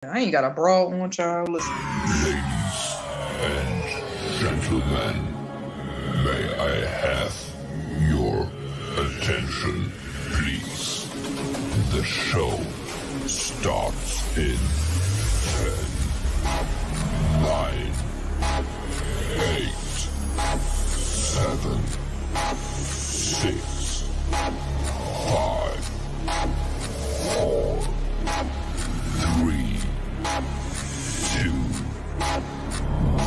I ain't got a broad on, child. Listen. Ladies and gentlemen, may I have your attention, please? The show starts in 10, 9, 8, 7, 6, 5, 4, 3, 2,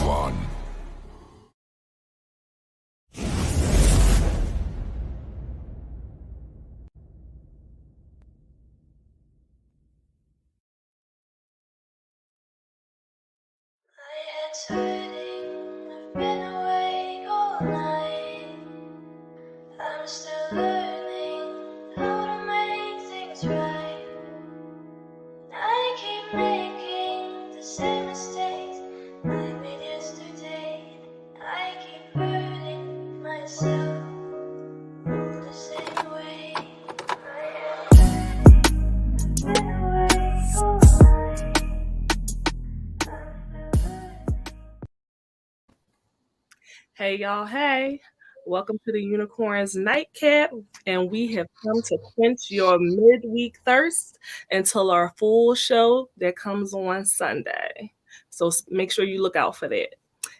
1. I've been awake all night. I'm still learning how to make things right. I keep making the same mistakes I made yesterday. I keep hurting myself the same way. I've been awake all night. Hey y'all, hey. Welcome to the Unicorns Nightcap, and we have come to quench your midweek thirst until our full show that comes on Sunday. So make sure you look out for that.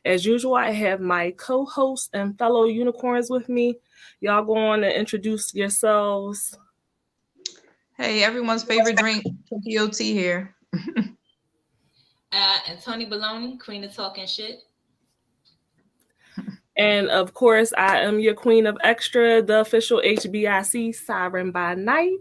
As usual, I have my co-host and fellow unicorns with me. Y'all go on and introduce yourselves. Hey, everyone's favorite drink, Tokyo tea here. And Tony Baloney, Queen of Talking Shit. And of course, I am your Queen of Extra, the official HBIC Siren by Night.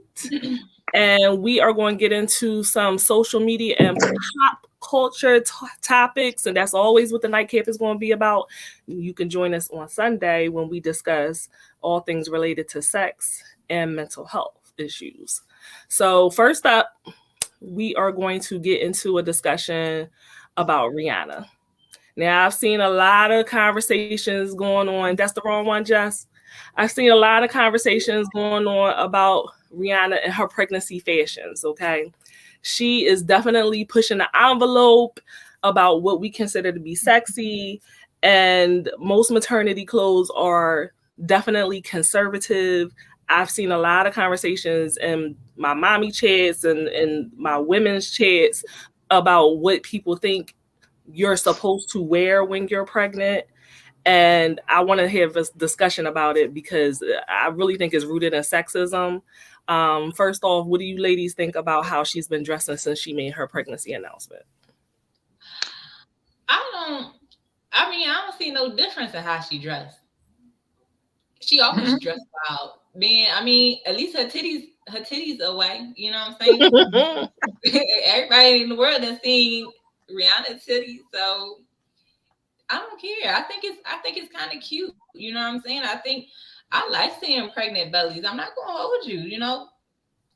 And we are going to get into some social media and pop culture topics. And that's always what the Nightcap is going to be about. You can join us on Sunday when we discuss all things related to sex and mental health issues. So first up, we are going to get into a discussion about Rihanna. Now, I've seen a lot of conversations going on. That's the wrong one, Jess. I've seen a lot of conversations going on about Rihanna and her pregnancy fashions, okay? She is definitely pushing the envelope about what we consider to be sexy, and most maternity clothes are definitely conservative. I've seen a lot of conversations in my mommy chats and my women's chats about what people think you're supposed to wear when you're pregnant. And I want to have a discussion about it because I really think it's rooted in sexism. First off, what do you ladies think about how she's been dressing since she made her pregnancy announcement? I don't see no difference in how she dressed. She always dressed wild. At least her titties away. You know what I'm saying? Everybody in the world has seen Rihanna's titties, so I don't care. I think it's kind of cute. You know what I'm saying? I like seeing pregnant bellies. I'm not gonna hold you. You know,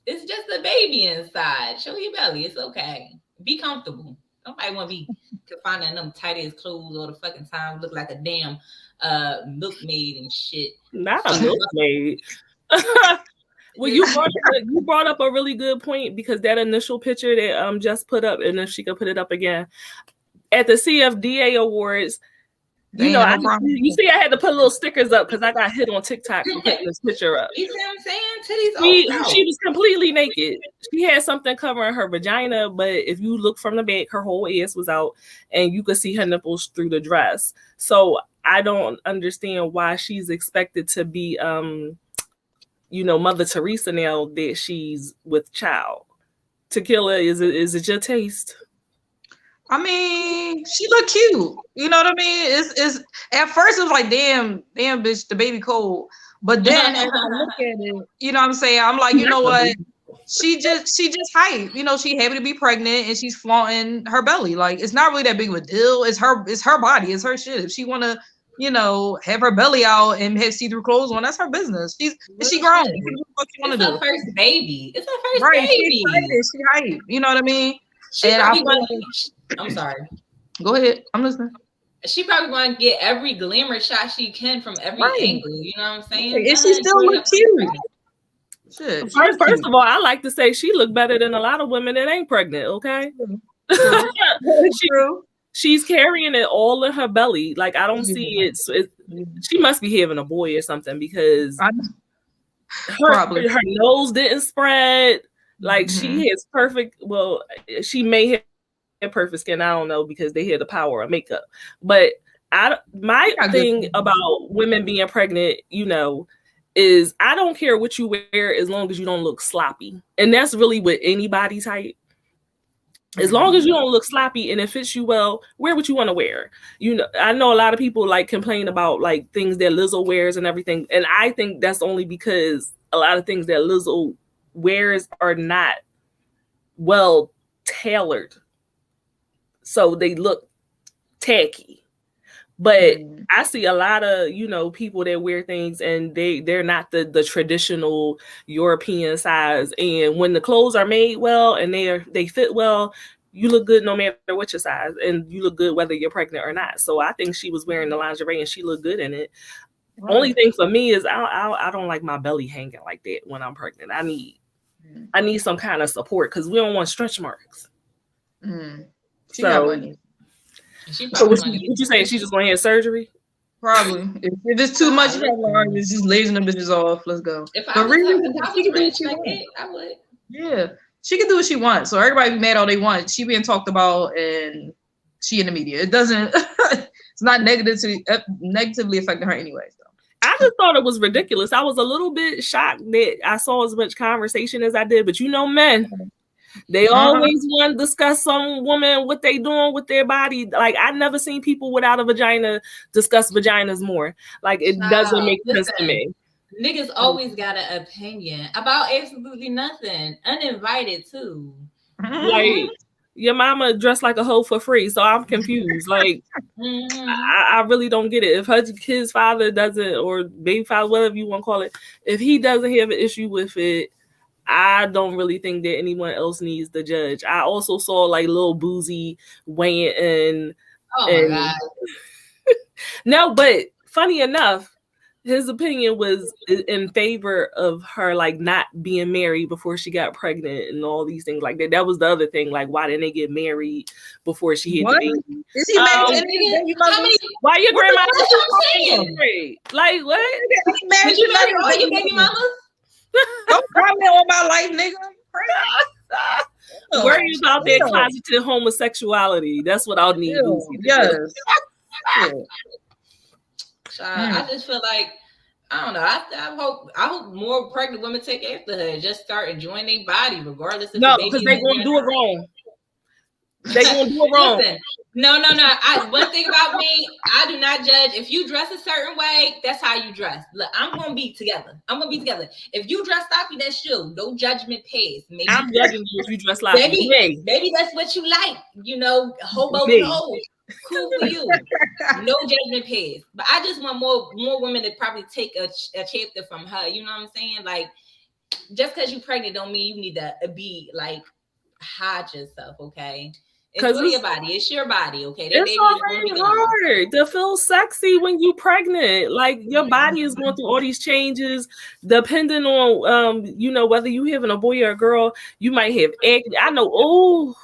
it's just a baby inside. Show your belly. It's okay. Be comfortable. Nobody want to be confined in them tight ass clothes all the fucking time. Look like a damn milkmaid and shit. Not a milkmaid. Well, you brought up a really good point because that initial picture that Jess put up, and if she could put it up again, at the CFDA Awards, you see, I had to put little stickers up because I got hit on TikTok for putting this picture up. You see what I'm saying? Titties. She was completely naked. She had something covering her vagina, but if you look from the back, her whole ass was out, and you could see her nipples through the dress. So I don't understand why she's expected to be Mother Teresa now that she's with child. Tequila, is it your taste? I mean, she looked cute. You know what I mean? It's at first it was like, damn, bitch, the baby cold. But then as I look at it, you know what I'm saying? I'm like, you know what? She just hype. You know, she happy to be pregnant and she's flaunting her belly. Like, it's not really that big of a deal. It's her body, it's her shit. If she wanna, have her belly out and have see-through clothes on, that's her business. She grown. What you wanna do? It's her first baby. It's her first baby. She hype. You know what I mean? I'm sorry. Go ahead. I'm listening. She probably want to get every glamour shot she can from every angle. You know what I'm saying? And she still look cute. First of all, I like to say she looked better than a lot of women that ain't pregnant. Okay. She's carrying it all in her belly. Like I don't see it. She must be having a boy or something because her nose didn't spread. Like she has perfect. Well, she may have perfect skin. I don't know because they had the power of makeup. But my thing about women being pregnant, is I don't care what you wear as long as you don't look sloppy, and that's really with any body type. As long as you don't look sloppy and it fits you well, wear what you want to wear. I know a lot of people like complain about like things that Lizzo wears and everything. And I think that's only because a lot of things that Lizzo wears are not well tailored. So they look tacky. But I see a lot of, people that wear things and they're not the traditional European size. And when the clothes are made well and they fit well, you look good no matter what your size, and you look good whether you're pregnant or not. So I think she was wearing the lingerie and she looked good in it. Right. Only thing for me is I don't like my belly hanging like that when I'm pregnant. I need some kind of support because we don't want stretch marks. She got money. So what you saying? She's just going to have surgery? Probably. If it's too much, it's just lazing the bitches off. Let's go. If I was rich like that, I would. Yeah, she can do what she wants. So everybody be mad all they want. She being talked about, and she in the media. It doesn't. It's not negatively affecting her anyway. So. I just thought it was ridiculous. I was a little bit shocked that I saw as much conversation as I did. But men. They always want to discuss some woman, what they doing with their body. Like, I never seen people without a vagina discuss vaginas more. Like, it doesn't make sense to me. Niggas always got an opinion about absolutely nothing. Uninvited, too. Like, your mama dressed like a hoe for free, so I'm confused. Like, I really don't get it. If his father doesn't, or baby father, whatever you want to call it, if he doesn't have an issue with it, I don't really think that anyone else needs to judge. I also saw like Lil Boozy weighing in. Oh my God. No, but funny enough, his opinion was in favor of her like not being married before she got pregnant and all these things like that. That was the other thing. Like, why didn't they get married before she had the baby? Is he married? Why your grandma? Like what? Did you marry all your baby mamas? Don't comment on my life, nigga. Worry about that closeted homosexuality. That's what I'll need. Yes. I just feel like I don't know. I hope more pregnant women take after her and just start enjoying their body, regardless of because they're gonna do it wrong. They gonna do it wrong. Listen, no. One thing about me, I do not judge. If you dress a certain way, that's how you dress. Look, I'm gonna be together. If you dress sloppy, that's you. No judgment pays. Maybe I'm judging you if you dress sloppy. Maybe that's what you like. Hobo clothes. Cool for you. No judgment pays. But I just want more women to probably take a chapter from her. You know what I'm saying? Like, just because you're pregnant don't mean you need to be like hide yourself, okay? Enjoy your body. It's your body, okay? It's already hard to feel sexy when you're pregnant. Like, your body is going through all these changes, depending on whether you having a boy or a girl. You might have acne. I know.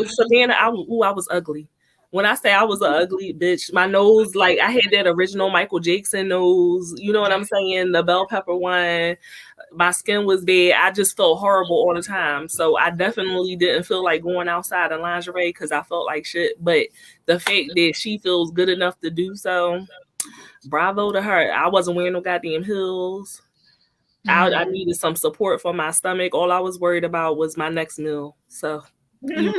Savannah. I was ugly. When I say I was an ugly bitch, my nose, like I had that original Michael Jackson nose. You know what I'm saying? The bell pepper one. My skin was bad. I just felt horrible all the time. So I definitely didn't feel like going outside in lingerie because I felt like shit. But the fact that she feels good enough to do so, bravo to her. I wasn't wearing no goddamn heels. I needed some support for my stomach. All I was worried about was my next meal. So, yeah.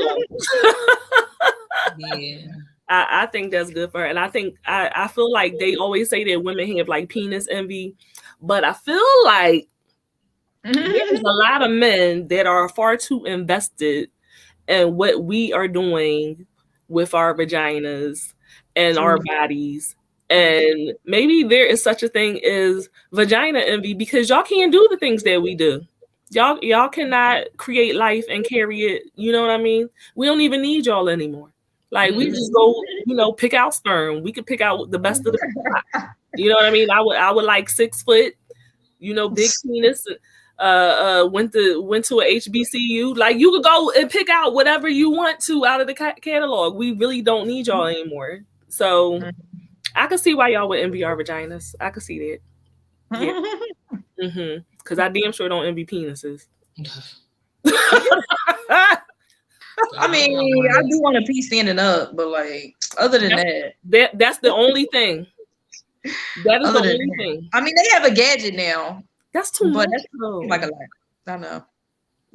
I think that's good for her. And I think I feel like they always say that women have like penis envy, but I feel like there's a lot of men that are far too invested in what we are doing with our vaginas and our bodies. And maybe there is such a thing as vagina envy because y'all can't do the things that we do. Y'all cannot create life and carry it. You know what I mean? We don't even need y'all anymore. Like, we just go, pick out sperm. We could pick out the best of the. You know what I mean? I would like 6 foot, big penis. went to a HBCU. Like, you could go and pick out whatever you want to out of the catalog. We really don't need y'all anymore. So I could see why y'all would envy our vaginas. I could see that. Yeah. Because I damn sure don't envy penises. I mean, I do want to pee standing up, but like, other than that's the only thing. That is the only thing. I mean, they have a gadget now. That's too much. That's like a lot. I know.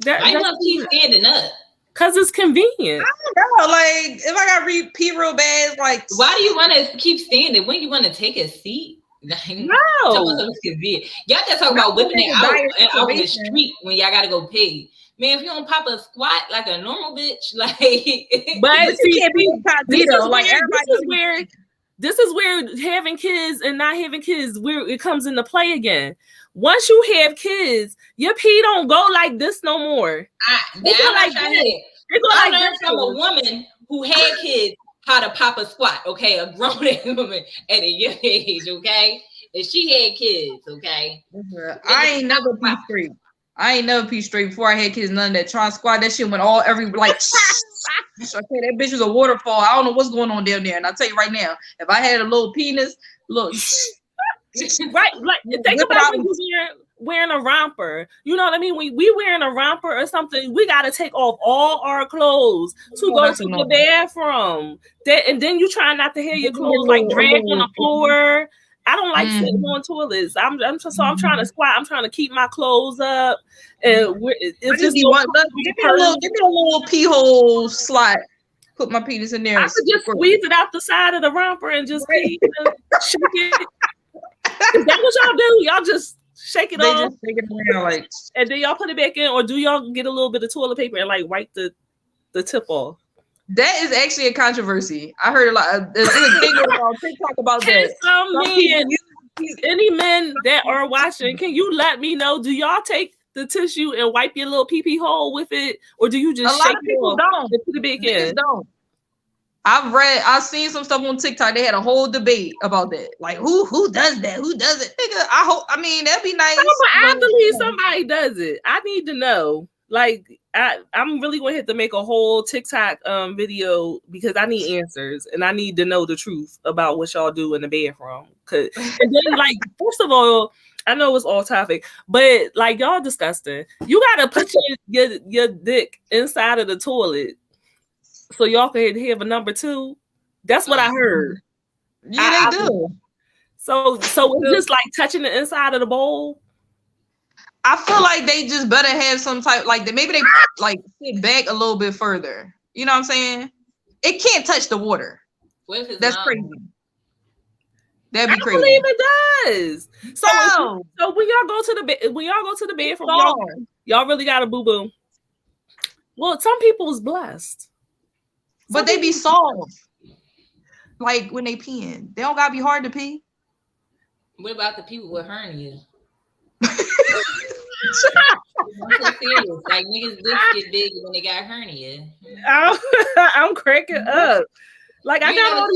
I know keep standing up. Because it's convenient. I don't know. Like, if I got pee real bad, like, why do you want to keep standing? When you want to take a seat? No. Y'all just talk about whipping it out in the street when y'all got to go pee. Man, if you don't pop a squat like a normal bitch, like, but see, can't be incognito. Like, this is where having kids and not having kids, where it comes into play again. Once you have kids, your pee don't go like this no more. I learned from a woman who had kids how to pop a squat. Okay, a grown woman at a young age. Okay, and she had kids. Okay, I ain't never pee straight. I ain't never pee straight before I had kids. None of that trying squat. That shit went every like. Okay, that bitch was a waterfall. I don't know what's going on down there. And I'll tell you right now, if I had a little penis, look. Right, like think about when you're wearing a romper. You know what I mean? When we wearing a romper or something, we gotta take off all our clothes to go to the bathroom. And then you try not to hear your clothes like drag on the floor. I don't like sitting on toilets. I'm trying to squat. I'm trying to keep my clothes up. And it's just give me a little pee hole slot. Put my penis in there. I could just squeeze it out the side of the romper and just pee and shake it. Is that what y'all do? Y'all just shake it off? Just shake it around, like, and then y'all put it back in, or do y'all get a little bit of toilet paper and like wipe the tip off? That is actually a controversy. I heard a lot. There's a thing on TikTok about that. Any men that are watching, can you let me know? Do y'all take the tissue and wipe your little pee hole with it, or do you just shake it off and put it back in? Don't. I've seen some stuff on TikTok. They had a whole debate about that. Like, who does that? Who does it? Nigga, I mean, that'd be nice. I believe somebody does it. I need to know. Like, I'm really going to have to make a whole TikTok video because I need answers and I need to know the truth about what y'all do in the bathroom. And then, like, first of all, I know it's all topic, but like, y'all disgusting. You gotta put your dick inside of the toilet so y'all can have a number two. That's what I heard. Yeah, they do. So it's just like touching the inside of the bowl. I feel like they just better have some type, like, maybe they like sit back a little bit further. You know what I'm saying? It can't touch the water. That's crazy. That'd be crazy. I believe it does. So when y'all go to the bathroom, y'all really got a boo boo. Well, some people is blessed. But they be soft. Like when they peeing. They don't gotta be hard to pee. What about the people with hernia? Like, niggas dicks get big when they got hernia. I'm cracking up. Like, I got all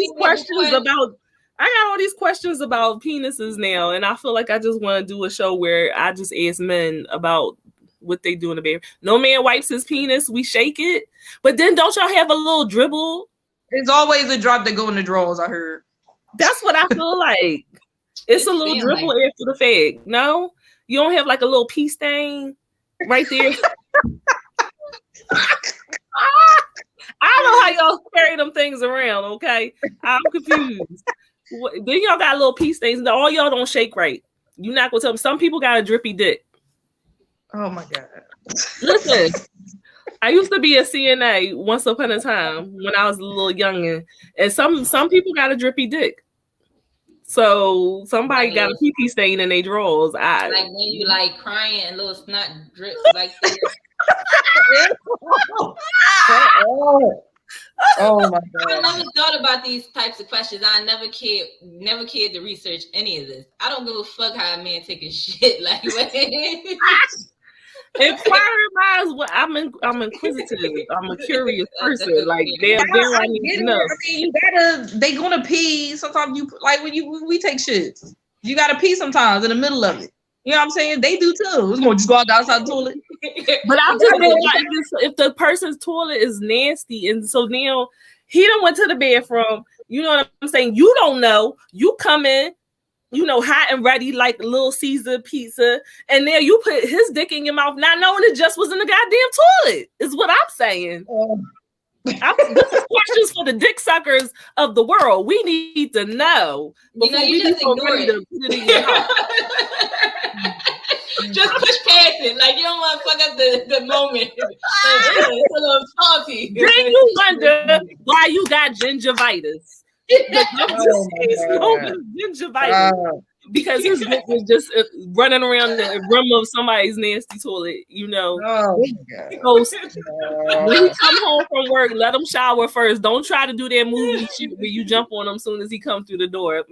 these questions about penises now, and I feel like I just want to do a show where I just ask men about what they do in the bathroom. No man wipes his penis, we shake it. But then don't y'all have a little dribble? There's always a drop that go in the drawers, I heard. That's what I feel like. It's a little dribble after the fact. No? You don't have like a little pee stain right there? I don't know how y'all carry them things around, okay? I'm confused. Then y'all got little pee stains. All y'all don't shake right. You're not going to tell them. Some people got a drippy dick. Oh my God. Listen, I used to be a CNA once upon a time when I was a little youngin', and some people got a drippy dick. So somebody got a pee stain in their drawers. Like when you like crying and little snot drips like this. Oh my God. I never thought about these types of questions. I never cared to research any of this. I don't give a fuck how a man take a shit. Like, inquiring minds. What I'm inquisitive. I'm a curious person. Like, I need to know. I mean, they gonna pee. Sometimes you like when we take shits. You gotta pee sometimes in the middle of it. You know what I'm saying? They do too. It's gonna just go out the outside toilet. But I'm just saying, like, if the person's toilet is nasty, and so now he done went to the bathroom, you know what I'm saying? You don't know. You come in, you know, hot and ready like Little Caesar pizza, and then you put his dick in your mouth, not knowing it just was in the goddamn toilet. Is what I'm saying. This is questions for the dick suckers of the world. We need to know before we just so ignore ready it. to put it in your mouth. Just push past it. Like, you don't want to fuck up the moment. Like, it's a little salty. Then you wonder why you got gingivitis. Gingivitis. Because his dick was just running around the rim of somebody's nasty toilet, you know. Oh my God. So when you come home from work, let him shower first. Don't try to do that movie shit where you jump on him as soon as he comes through the door.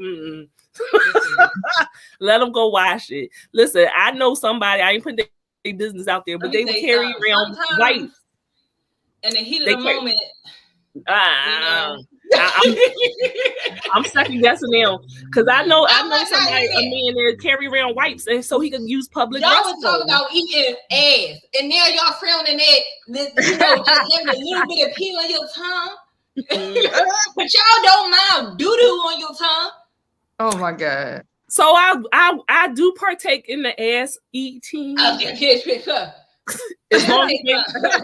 Let him go wash it. Listen, I know somebody, I ain't putting their business out there, but they would carry around wipes. In the heat of the moment. I'm second guessing now because I know somebody, a man that carry around wipes, and so he can use public. Y'all was talking about eating ass, and now y'all frowning at, you know, just having a little bit of peel on your tongue. But y'all don't mind doo doo on your tongue. Oh my God. So I do partake in the ass eating. As long as I'm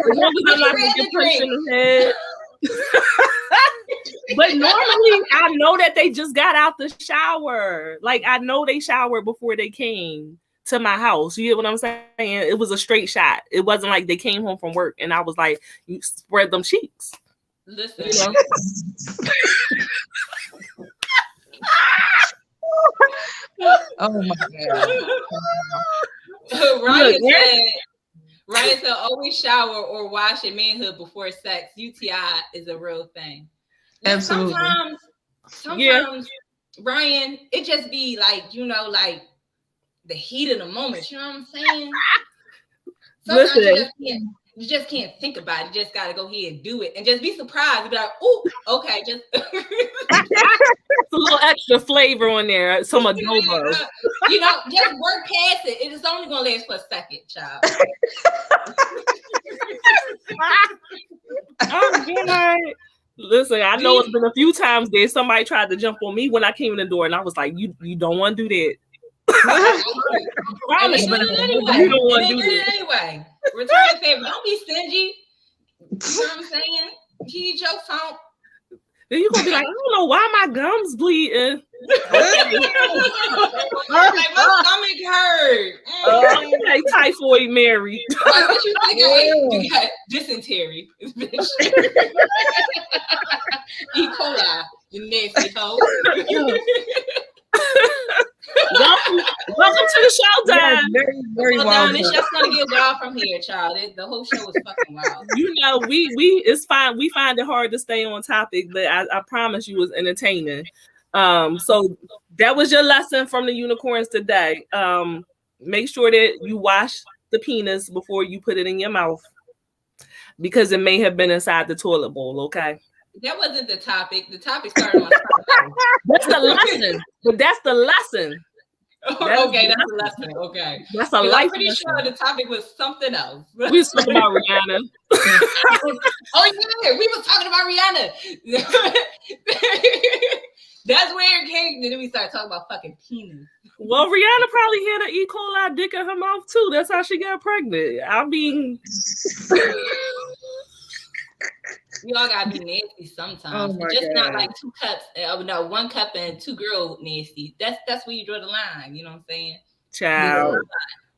not gonna get punched in the head. But normally I know that they just got out the shower. Like, I know they showered before they came to my house. You get what I'm saying? It was a straight shot. It wasn't like they came home from work and I was like, you spread them cheeks. Listen. You know? Oh my God. Ryan said, always shower or wash your manhood before sex. UTI is a real thing. Absolutely. Sometimes, Ryan, it just be like, you know, like the heat of the moment. You know what I'm saying? Sometimes you just can't think about it. You just got to go ahead and do it and just be surprised. Be like, oh, okay. Just a little extra flavor on there. Some adobo. You know, just work past it. It is only going to last for a second, child. Oh, God. Listen, I know it's been a few times there somebody tried to jump on me when I came in the door, and I was like, you don't want to do that. Promise, you don't want to do that anyway. Return the favor. Don't be stingy. You know what I'm saying? Keep your phone. Then you're gonna be like, I don't know why my gums bleeding. Like, my stomach hurt. Like typhoid Mary. Like, what you think? You got dysentery. E. coli, you nasty hoe. Welcome to the show, Dan. Very, very wild. It's just gonna get wild from here, child. The whole show is fucking wild. You know, we it's fine. We find it hard to stay on topic, but I promise you, it's entertaining. So that was your lesson from the unicorns today. Make sure that you wash the penis before you put it in your mouth, because it may have been inside the toilet bowl. Okay. That wasn't the topic. The topic started on. That's the lesson. But that's the lesson. Okay, that's a lesson. Okay, that's a life. I'm pretty sure the topic was something else. We was talking about Rihanna. Oh yeah, we was talking about Rihanna. That's where it came. And then we started talking about fucking penis. Well, Rihanna probably had an E. coli dick in her mouth too. That's how she got pregnant. I mean. We all gotta be nasty sometimes. Just not like 2 cups. No, 1 cup and 2 girl nasty. That's where you draw the line. You know what I'm saying? Child.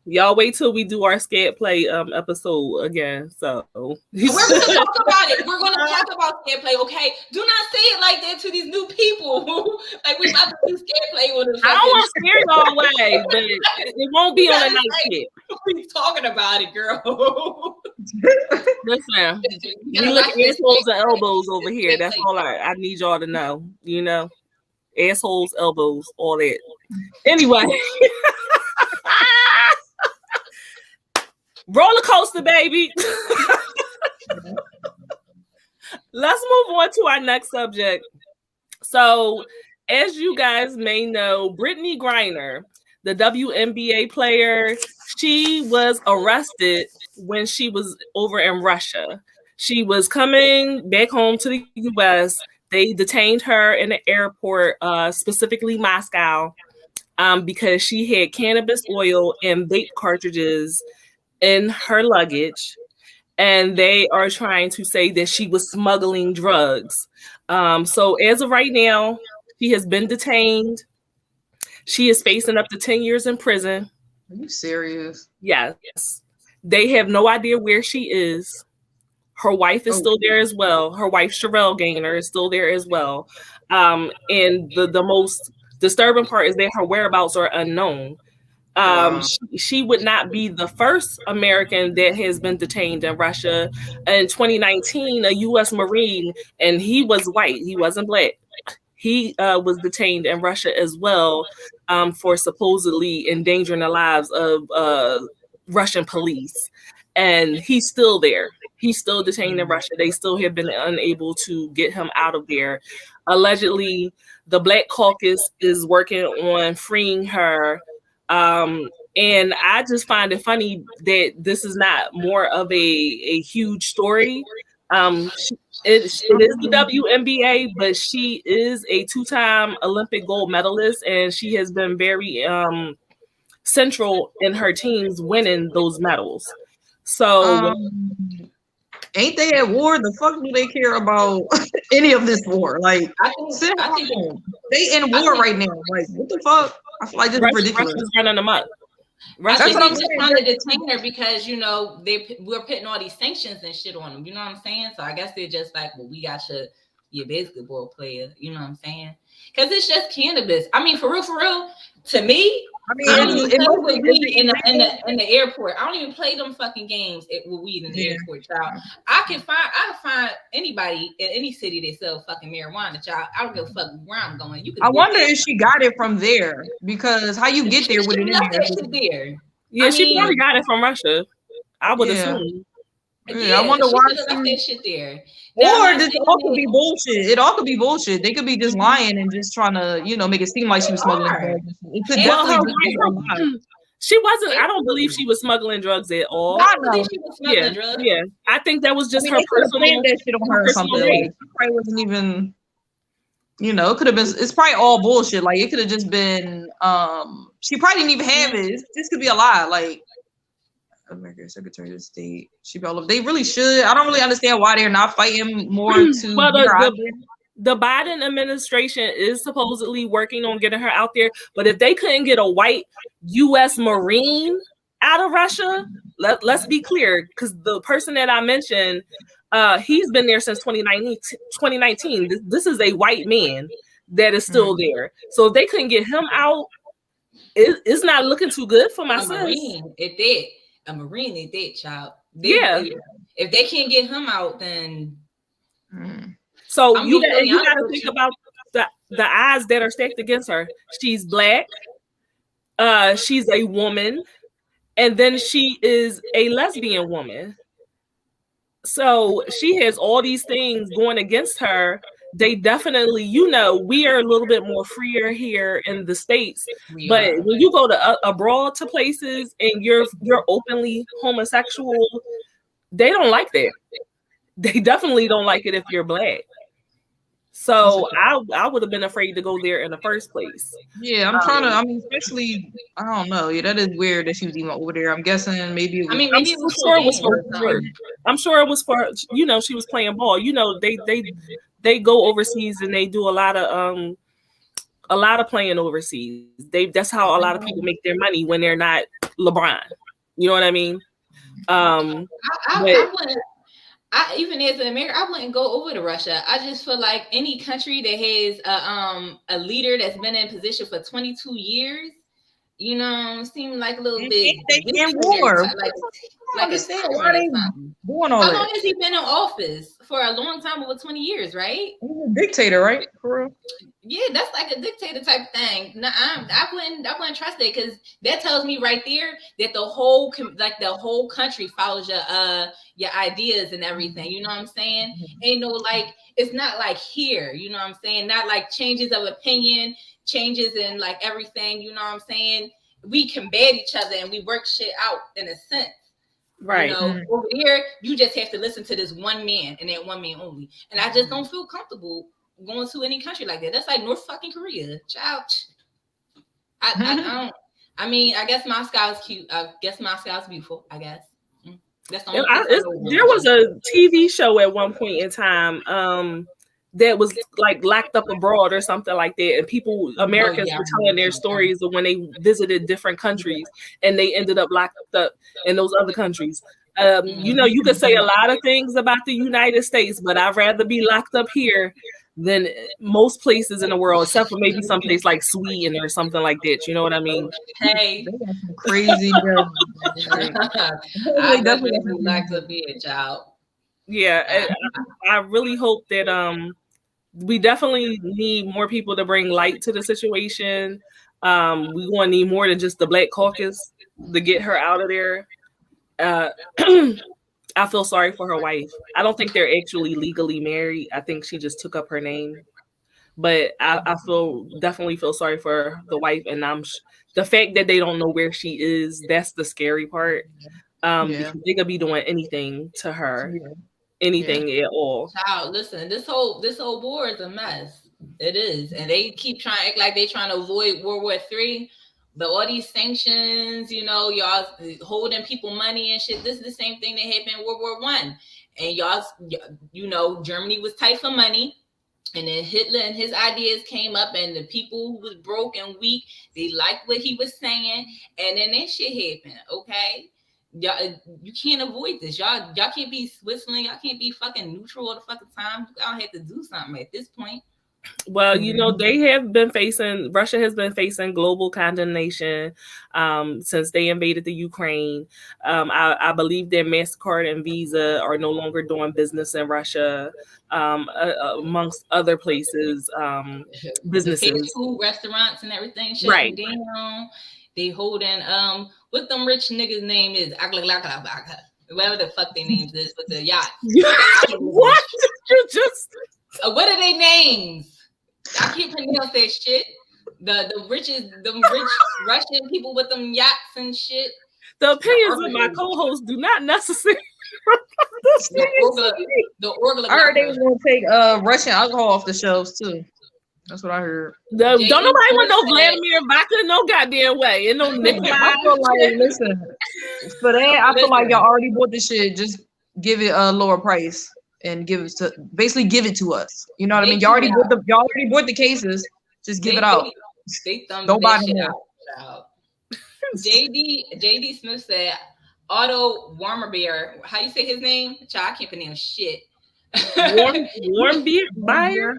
Y'all wait till we do our scared play episode again. So we're gonna talk about it. We're gonna talk about scared play. Okay, do not say it like that to these new people. Like we about to do scared play with them. I don't want to scare y'all away, but it won't be on a night shit. We talking about it, girl. Listen, you look assholes and elbows over here. That's all I need y'all to know. You know, assholes, elbows, all that. Anyway. Roller coaster, baby. Let's move on to our next subject. So, as you guys may know, Brittany Griner the WNBA player. She was arrested when she was over in Russia. She was coming back home to the U.S. They detained her in the airport, specifically Moscow, because she had cannabis oil and vape cartridges in her luggage. And they are trying to say that she was smuggling drugs. So as of right now, she has been detained. She is facing up to 10 years in prison. Are you serious? Yes. They have no idea where she is. Her wife is still there as well. Her wife, Sherelle Gaynor, is still there as well. And the most disturbing part is that her whereabouts are unknown. She would not be the first American that has been detained in Russia. In 2019, a U.S. Marine, and he was white, he wasn't black. He was detained in Russia as well for supposedly endangering the lives of Russian police. And he's still there. He's still detained in Russia. They still have been unable to get him out of there. Allegedly, the Black Caucus is working on freeing her. And I just find it funny that this is not more of a huge story. It is the WNBA, but she is a 2-time Olympic gold medalist, and she has been very central in her teams winning those medals. So ain't they at war? The fuck do they care about any of this war? Like, I think they in war right now. Like, what the fuck? I feel like this is ridiculous. Russia's running them up. That's what I'm just trying to detain her because we're putting all these sanctions and shit on them. You know what I'm saying? So I guess they're just like, well, we got your basketball player. You know what I'm saying? Because it's just cannabis. I mean, for real. To me, I don't even play with weed in the airport. I don't even play them fucking games with weed in the airport, child. I can find anybody in any city that sell fucking marijuana, child. I don't give a fuck where I'm going. I wonder if she got it from there, because how you get there with it in there? Yeah, she probably got it from Russia. I would assume. Yeah, I wonder why that shit there. Or this all could be bullshit. It all could be bullshit. They could be just lying and just trying to, make it seem like she was smuggling drugs. It could definitely be a lie. She wasn't. I don't believe she was smuggling drugs at all. I believe she was smuggling drugs. Yeah. I think that was just her personal. That shit on her or something. Like, it probably wasn't even. It could have been. It's probably all bullshit. Like, it could have just been. She probably didn't even have it. This could be a lie. Like, American Secretary of State. They really should. I don't really understand why they're not fighting more to. Well, the Biden administration is supposedly working on getting her out there, but if they couldn't get a white U.S. Marine out of Russia, let's be clear, because the person that I mentioned, he's been there since 2019. This is a white man that is still there. So if they couldn't get him out, it's not looking too good for my son. A Marine is dead, child. If they can't get him out, then so you got to think about the odds that are stacked against her. She's black, she's a woman, and then she is a lesbian woman. So she has all these things going against her. They definitely, we are a little bit more freer here in the States, but when you go to abroad to places and you're openly homosexual, they don't like that. They definitely don't like it if you're black. So I would have been afraid to go there in the first place. Yeah, I'm trying to. Especially, I don't know. Yeah, that is weird that she was even over there. I'm guessing maybe. I'm sure it was for her. I'm sure it was for she was playing ball. They go overseas and they do a lot of playing overseas. That's how a lot of people make their money when they're not LeBron. You know what I mean? Even as an American, I wouldn't go over to Russia. I just feel like any country that has a leader that's been in position for 22 years, seem like a little bit. They in war. Like understand why they doing all that. How long has he been in office? For a long time, over 20 years, right? He's a dictator, right? For real. Yeah, that's like a dictator type thing. No, I wouldn't trust it, because that tells me right there that the whole country follows your ideas and everything. You know what I'm saying? Ain't no it's not like here. You know what I'm saying? Not like changes of opinion, changes in like everything. You know what I'm saying? we combat each other and we work shit out in a sense. Right. You know, over here, you just have to listen to this one man and that one man only. And I just don't feel comfortable going to any country like that. That's like North fucking Korea. Child. I don't. I mean, I guess Moscow is cute. I guess Moscow is beautiful. I guess. That's the only there was a TV show at one point in time that was like Locked Up Abroad or something like that, and Americans were telling their stories of when they visited different countries and they ended up locked up in those other countries. You know, you could say a lot of things about the United States, but I'd rather be locked up here than most places in the world, except for maybe some place like Sweden or something like that. You know what I mean? Hey, crazy. I definitely locked up here, child. Yeah, I really hope that we definitely need more people to bring light to the situation. We want to need more than just the Black Caucus to get her out of there. I feel sorry for her wife. I don't think they're actually legally married. I think she just took up her name. But I definitely feel sorry for the wife, and the fact that they don't know where she is. That's the scary part. Because they could be doing anything to her. Anything at all. Child, listen, this whole war is a mess. It is, and they keep trying to act like they trying to avoid World War III, but all these sanctions, you know, y'all holding people money and shit. This is the same thing that happened in World War I, and y'all, you know, Germany was tight for money, and then Hitler and his ideas came up, and the people who was broke and weak, they liked what he was saying, and then that shit happened. Okay. Y'all, you can't avoid this. Y'all can't be Switzerland. Y'all can't be fucking neutral all the fucking time. Y'all have to do something at this point. Well, you know, Russia has been facing global condemnation since they invaded the Ukraine. I believe their MasterCard and Visa are no longer doing business in Russia, amongst other places, businesses. The food restaurants and everything shutting down. They holding what them rich niggas' name is, whatever the fuck their names is, with the yacht. What? You just what are their names? I can't pronounce that shit. The rich Russian people with them yachts and shit. The opinions of my co-hosts do not necessarily. the I heard they was gonna take Russian alcohol off the shelves too. That's what I heard. Don't nobody want no Vladimir vodka, no goddamn way. And no Nikolai. I feel like, listen, for that, I feel like y'all already bought the shit. Just give it a lower price and give it to us. You know what I mean? Y'all already bought the cases. Just give it out. Don't buy them out. JD Smith said, Otto Warmbier. How you say his name? Child, I can't pronounce shit. Warm buyer.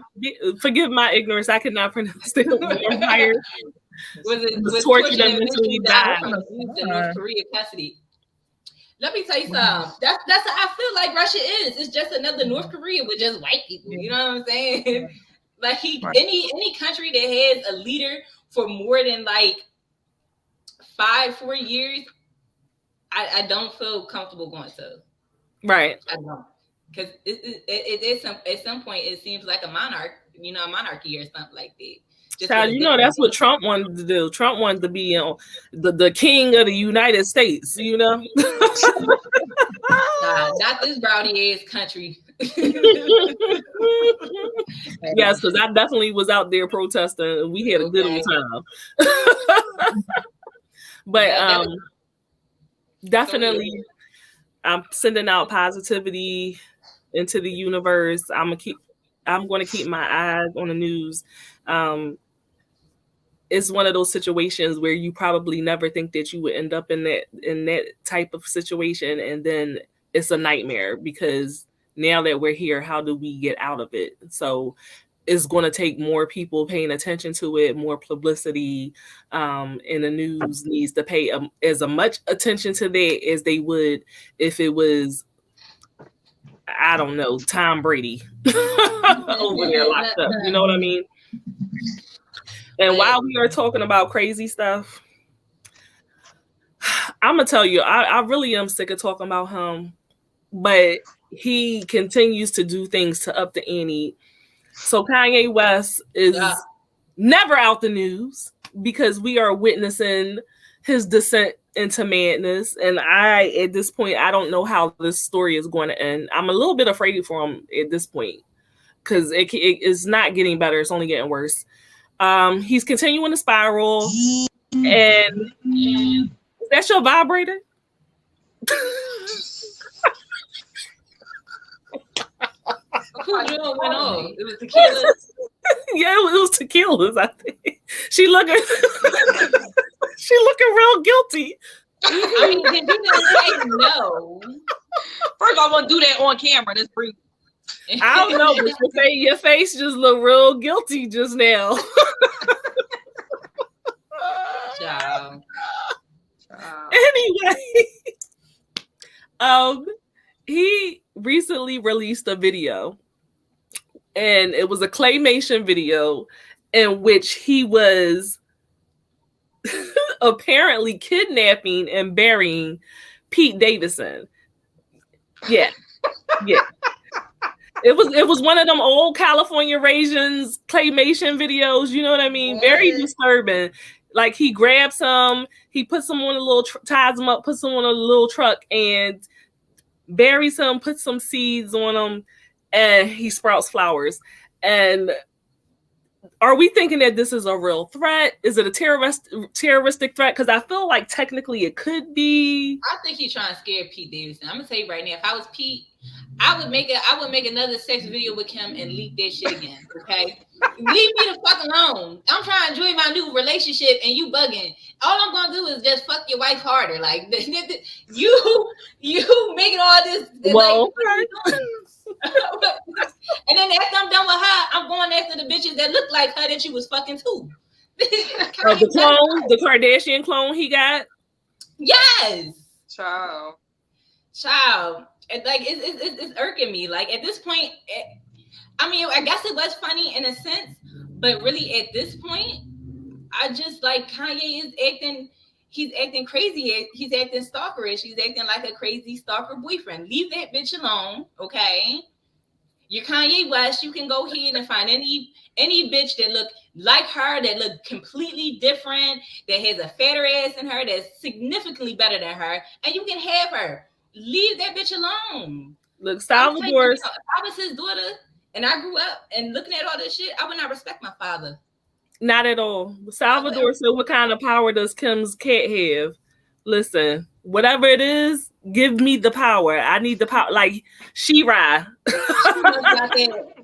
Forgive my ignorance. I could not pronounce it. Warm buyer. Was tortured and mentally died in North Korea custody. Let me tell you something. That's how I feel like Russia is. It's just another North Korea with just white people. You know what I'm saying? Like any country that has a leader for more than like 4 years, I don't feel comfortable going to. Right. I don't. Because at some point it seems like a monarchy or something like that. Child, you know that's what Trump wanted to do. Trump wanted to be the king of the United States. You know, not this rowdy ass country. Yes, because I definitely was out there protesting, and we had a good old time. But definitely, I'm sending out positivity into the universe. I'm going to keep my eyes on the news. It's one of those situations where you probably never think that you would end up in that type of situation, and then it's a nightmare because now that we're here, how do we get out of it? So it's going to take more people paying attention to it, more publicity, and the news needs to pay as much attention to that as they would if it was, I don't know, Tom Brady over there locked up. You know what I mean? And while we are talking about crazy stuff, I'm going to tell you, I really am sick of talking about him, but he continues to do things to up the ante. So Kanye West is never out the news because we are witnessing his descent into madness. And at this point, I don't know how this story is going to end. I'm a little bit afraid for him at this point because it is not getting better. It's only getting worse. He's continuing to spiral. And is that your vibrator? Who went off? It was tequila. Yeah, it was tequila's, I think. She looking real guilty. I mean, did you say no? First, I want to do that on camera. That's rude. I don't know, but your face just looked real guilty just now. Child. Anyway, he recently released a video, and it was a claymation video in which he was apparently kidnapping and burying Pete Davidson. Yeah. It was one of them old California Raisins claymation videos. You know what I mean? Very disturbing. Like he grabs him, he puts him on a little, ties him up, puts him on a little truck, and buries him, puts some seeds on him, and he sprouts flowers. And are we thinking that this is a real threat? Is it a terroristic threat? Because I feel like technically it could be. I think he's trying to scare Pete Davidson. I'm gonna tell you right now, if I was Pete, I would make another sex video with him and leak that shit again. Okay, leave me the fuck alone. I'm trying to enjoy my new relationship, and you bugging. All I'm gonna do is just fuck your wife harder. Like you making all this. Well, like, and then after I'm done with her, I'm going after the bitches that look like her that you was fucking too. The clone, the Kardashian clone he got. Yes, Child. Like it's irking me. Like at this point, I mean, I guess it was funny in a sense, but really at this point, I just like Kanye is acting. He's acting crazy. He's acting stalkerish. He's acting like a crazy stalker boyfriend. Leave that bitch alone, okay? You're Kanye West. You can go ahead and find any bitch that look like her, that look completely different, that has a fatter ass than her, that's significantly better than her, and you can have her. Leave that bitch alone. Look, Salvador's. If I was his daughter and I grew up and looking at all this shit, I would not respect my father. Not at all. Salvador said, what kind of power does Kim's cat have? Listen, whatever it is, give me the power. I need the power. Like She-Ra.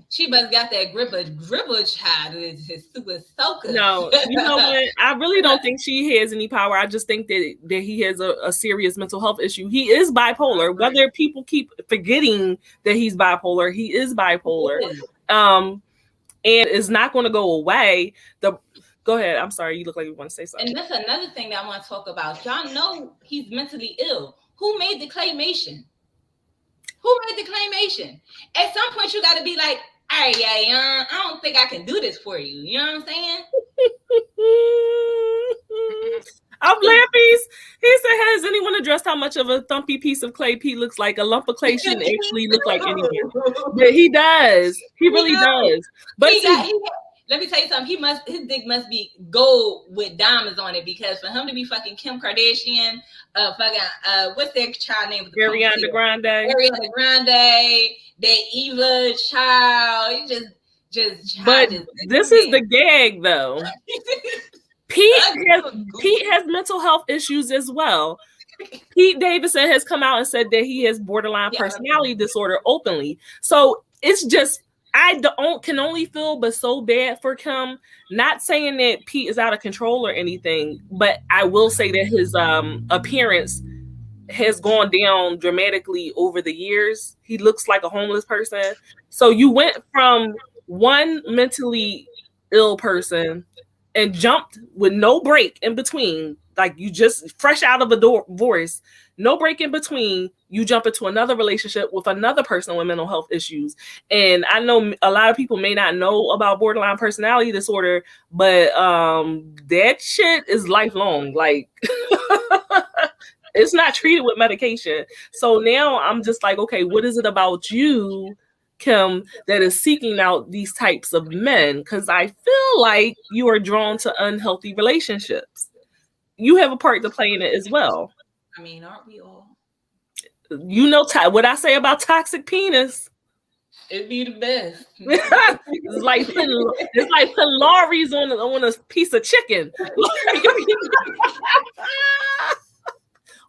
She must got that gripper child. His super soaker. No, you know what? I really don't think she has any power. I just think that he has a serious mental health issue. He is bipolar. Whether people keep forgetting that he's bipolar, he is bipolar. And it's not going to go away. Go ahead. I'm sorry. You look like you want to say something. And that's another thing that I want to talk about. Y'all know he's mentally ill. Who made the claymation? At some point, you got to be like, all right, yeah, I don't think I can do this for you. You know what I'm saying? I'm Lampies. He said, has anyone addressed how much of a thumpy piece of clay Pete looks like? A lump of clay shouldn't actually look like anything. But he does. He really does. But let me tell you something. His dick must be gold with diamonds on it, because for him to be fucking Kim Kardashian, what's that child name? Rihanna Grande, that Eva child. But this is the gag, though. Pete has mental health issues as well. Pete Davidson has come out and said that he has borderline personality disorder openly. So it's just, I can only feel but so bad for Kim. Not saying that Pete is out of control or anything, but I will say that his appearance has gone down dramatically over the years. He looks like a homeless person. So you went from one mentally ill person and jumped with no break in between. Like you just fresh out of a divorce, no break in between, you jump into another relationship with another person with mental health issues. And I know a lot of people may not know about borderline personality disorder, but that shit is lifelong. Like it's not treated with medication. So now I'm just like, okay, what is it about you, Kim, that is seeking out these types of men? Because I feel like you are drawn to unhealthy relationships. you have a part to play in it as well. I mean, aren't we all? You know what I say about toxic penis. It'd be the best. It's like putting Lawry's on a piece of chicken.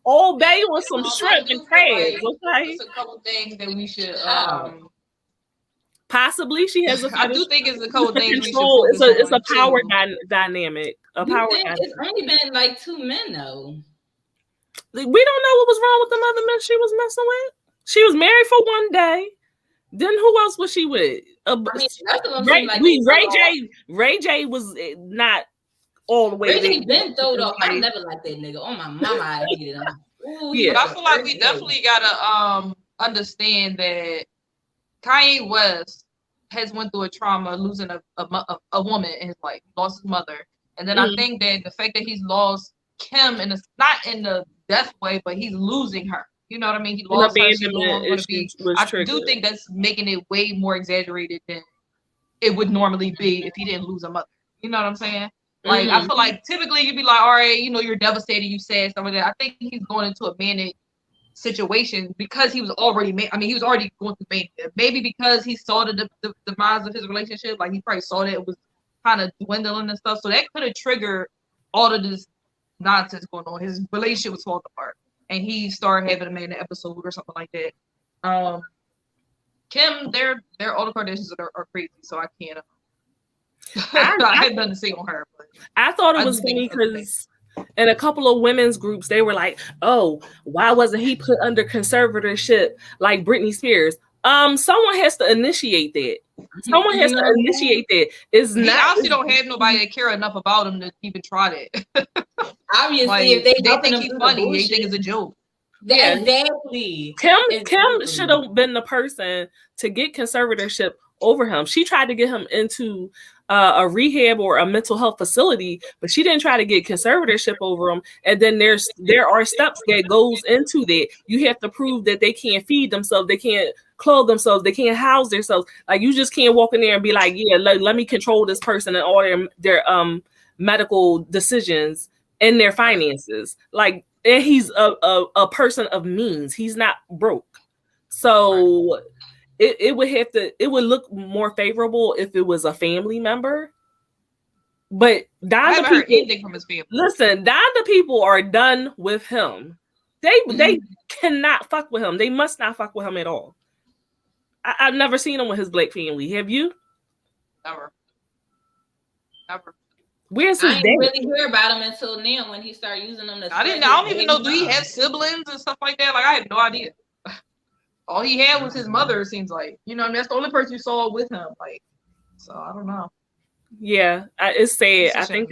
Old Bay with some shrimp and crabs. Okay, It's a couple things that we should possibly she has. I do think it's a couple things we should control. It's a too. power dynamic. A power. It's only been like 2 men though. We don't know what was wrong with the other men she was messing with. She was married for one day. Then who else was she with? I mean, Ray J was not all the way. Ray J been though. I never liked that nigga. Oh my mama, I hated him. Ooh, yeah, but I feel like we definitely gotta understand that Kanye West has went through a trauma losing a woman in his life, lost his mother, and then I think that the fact that he's lost Kim not in the death way, but he's losing her. You know what I mean? He lost her. I do think that's making it way more exaggerated than it would normally be if he didn't lose a mother. You know what I'm saying? Like, I feel like typically you'd be like, all right, you know, you're devastated, you sad, stuff like that. I think he's going into a manic situation because he was already he was already going through mania. Maybe because he saw the demise of his relationship, like he probably saw that it was kind of dwindling and stuff. So that could have triggered all of this nonsense going on. His relationship was falling apart. And he started having a man episode or something like that. Kim, all the Kardashians are crazy, so I can't. I had nothing to say on her. But I thought it was funny because in a couple of women's groups, they were like, "Oh, why wasn't he put under conservatorship like Britney Spears?" Someone has to initiate that. Someone has to initiate that. He obviously don't have nobody that care enough about him to even try that. Obviously, like, if they think he's funny, they think it's a joke. Yeah, exactly. Kim should have been the person to get conservatorship over him. She tried to get him into a rehab or a mental health facility, but she didn't try to get conservatorship over him. And then there are steps that goes into that. You have to prove that they can't feed themselves, they can't clothe themselves, they can't house themselves. Like, you just can't walk in there and be like, yeah, let me control this person and all their medical decisions and their finances. Like, and he's a person of means. He's not broke. So it would look more favorable if it was a family member. But Donda people, anything from his family. Listen, Donda people are done with him. They cannot fuck with him. They must not fuck with him at all. I've never seen him with his black family. Have you? Never. Where's his I didn't really hear about him until now when he started using them. I don't even know. Do he have siblings and stuff like that? Like, I have no idea. All he had was his mother. It seems like, you know, I mean, that's the only person you saw with him. Like, so I don't know. Yeah, it's sad. I think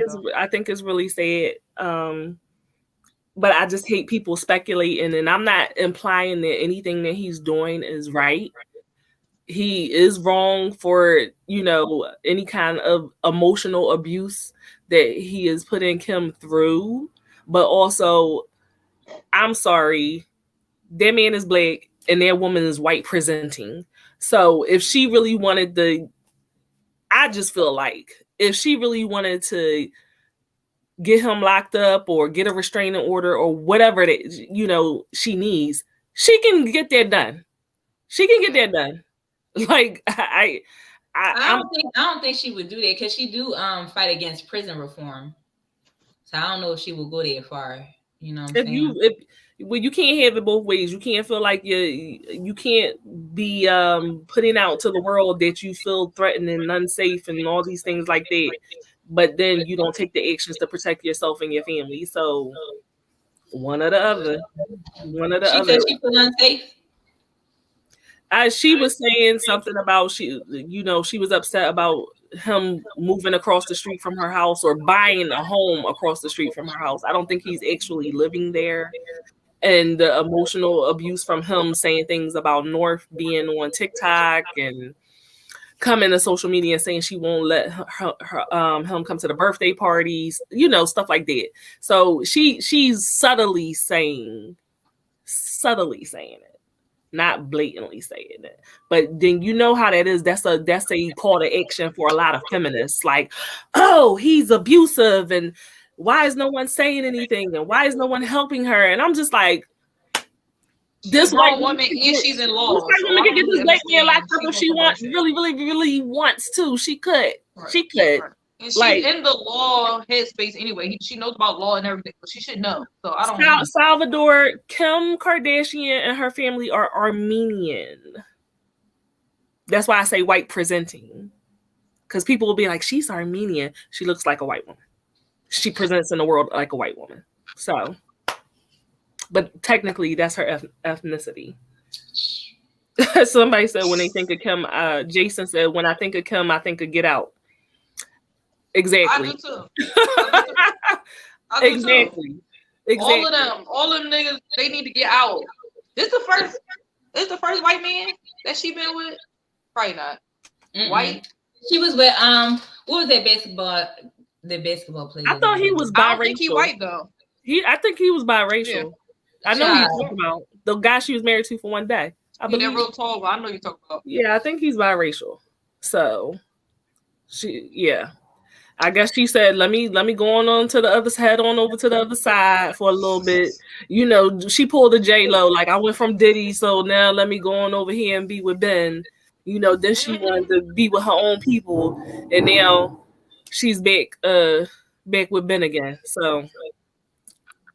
it's really sad. But I just hate people speculating, and I'm not implying that anything that he's doing is right. He is wrong for, you know, any kind of emotional abuse that he is putting Kim through. But also, I'm sorry, that man is black and that woman is white presenting. So if she really wanted I just feel like if she really wanted to get him locked up or get a restraining order or whatever that, you know, she needs, she can get that done. She can get that done. Like, I don't think she would do that because she do fight against prison reform. So I don't know if she will go that far. You know what I'm saying? Well, you can't have it both ways. You can't feel like you can't be putting out to the world that you feel threatened and unsafe and all these things like that. But then you don't take the actions to protect yourself and your family. So one or the other. She said she feel unsafe. She was saying something about she was upset about him moving across the street from her house or buying a home across the street from her house. I don't think he's actually living there. And the emotional abuse from him saying things about North being on TikTok and coming to social media and saying she won't let him come to the birthday parties, you know, stuff like that. So she's subtly saying it. Not blatantly saying it, but then you know how that is. That's a call to action for a lot of feminists. Like, oh, he's abusive, and why is no one saying anything? And why is no one helping her? And I'm just like, this white woman and she's in law. This white So woman I can get don't this really black man understand. locked up She if she goes wants, about really wants to. She could. Right. She could. Right. And she's Like, in the law headspace anyway. She knows about law and everything, but she should know. So I don't. Salvador, Kim Kardashian and her family are Armenian. That's why I say white presenting. Because people will be like, she's Armenian. She looks like a white woman. She presents in the world like a white woman. So, but technically, that's her ethnicity. Somebody said when they think of Kim, Jason said, when I think of Kim, I think of Get Out. Exactly. I do too. Exactly. All of them niggas, they need to get out. This the first white man that she been with? Probably not. White. She was with what was that basketball player? I thought he was biracial. I don't think he white though. I think he was biracial. Yeah. I know who you're talking about. The guy she was married to for one day. I believe. They're real tall, but I know you're talking about. Yeah, I think he's biracial. So I guess she said, let me go on to the other head on over to the other side for a little bit. You know, she pulled a J-Lo, like I went from Diddy, so now let me go on over here and be with Ben. You know, then she wanted to be with her own people, and now she's back with Ben again. So